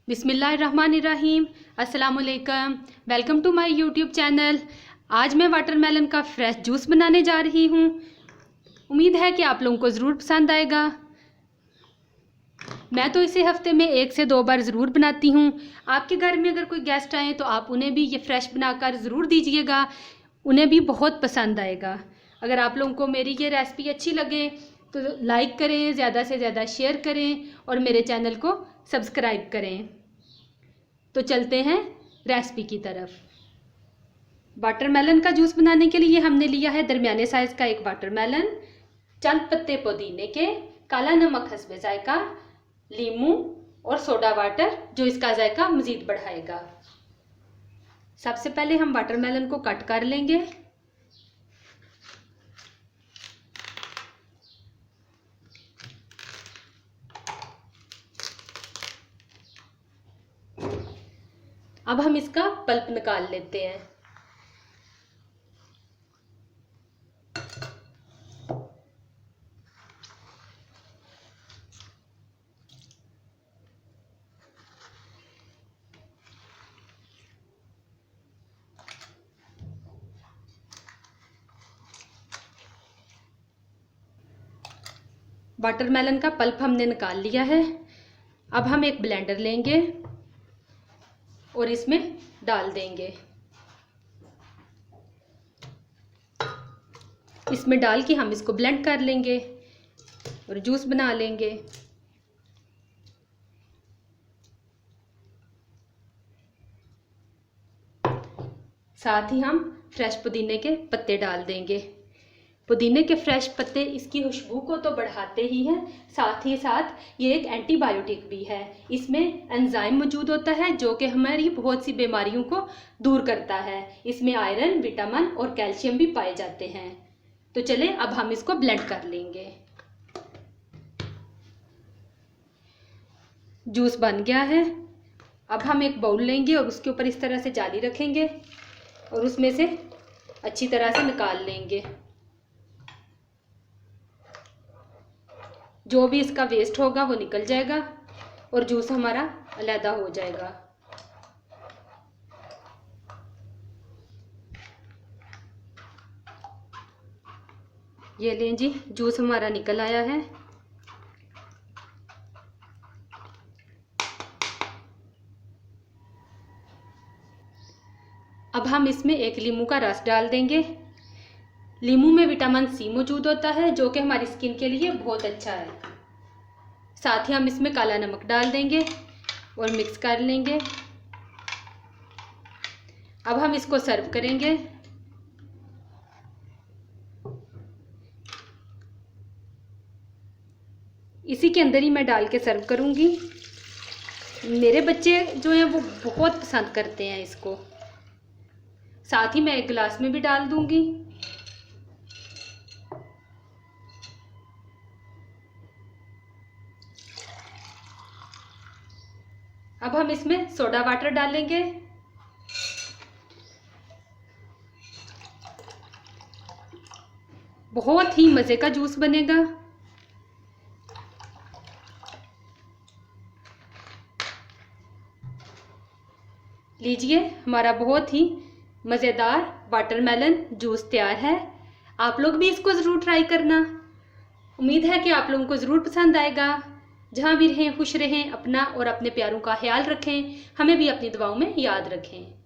बिस्मिल्लाहिर्रहमानिर्रहीम। अस्सलामुअलैकुम। Welcome to my YouTube channel. आज मैं वाटरमेलन का फ्रेश जूस बनाने जा रही हूँ। उम्मीद है कि आप लोगों को ज़रूर पसंद आएगा। मैं तो इसे हफ्ते में 1 से 2 बार ज़रूर बनाती हूँ। आपके घर में अगर कोई गेस्ट आए तो आप उन्हें भी ये फ्रेश बनाकर ज़रूर दीजिएगा, उन्हें भी बहुत पसंद आएगा। अगर आप लोगों को मेरी ये रेसिपी अच्छी लगे तो लाइक करें, ज़्यादा से ज़्यादा शेयर करें और मेरे चैनल को सब्सक्राइब करें। तो चलते हैं रेसिपी की तरफ। वाटरमेलन का जूस बनाने के लिए हमने लिया है दरमियाने साइज़ का एक वाटरमेलन, चंद पत्ते पुदीने के, काला नमक हस्बे जायका, लीमू और सोडा वाटर जो इसका जायका मज़ीद बढ़ाएगा। सबसे पहले हम वाटरमेलन को कट कर लेंगे। अब हम इसका पल्प निकाल लेते हैं। वाटरमेलन का पल्प हमने निकाल लिया है। अब हम एक ब्लेंडर लेंगे और इसमें डाल देंगे। इसमें डाल के हम इसको ब्लेंड कर लेंगे और जूस बना लेंगे। साथ ही हम फ्रेश पुदीने के पत्ते डाल देंगे। पुदीने के फ्रेश पत्ते इसकी खुशबू को तो बढ़ाते ही हैं, साथ ही साथ ये एक एंटीबायोटिक भी है। इसमें एंजाइम मौजूद होता है जो कि हमारी बहुत सी बीमारियों को दूर करता है। इसमें आयरन, विटामिन और कैल्शियम भी पाए जाते हैं। तो चले अब हम इसको ब्लेंड कर लेंगे। जूस बन गया है। अब हम एक बाउल लेंगे और उसके ऊपर इस तरह से जाली रखेंगे और उसमें से अच्छी तरह से निकाल लेंगे। जो भी इसका वेस्ट होगा वो निकल जाएगा और जूस हमारा अलहदा हो जाएगा। ये लें जी, जूस हमारा निकल आया है। अब हम इसमें एक लीमू का रस डाल देंगे। लीमू में विटामिन सी मौजूद होता है जो कि हमारी स्किन के लिए बहुत अच्छा है। साथ ही हम इसमें काला नमक डाल देंगे और मिक्स कर लेंगे। अब हम इसको सर्व करेंगे। इसी के अंदर ही मैं डाल के सर्व करूँगी। मेरे बच्चे जो हैं वो बहुत पसंद करते हैं इसको। साथ ही मैं एक गिलास में भी डाल दूँगी। अब हम इसमें सोडा वाटर डालेंगे। बहुत ही मज़े का जूस बनेगा। लीजिए, हमारा बहुत ही मज़ेदार वाटरमेलन जूस तैयार है। आप लोग भी इसको ज़रूर ट्राई करना। उम्मीद है कि आप लोगों को ज़रूर पसंद आएगा। जहाँ भी रहें खुश रहें, अपना और अपने प्यारों का ख्याल रखें। हमें भी अपनी दुआओं में याद रखें।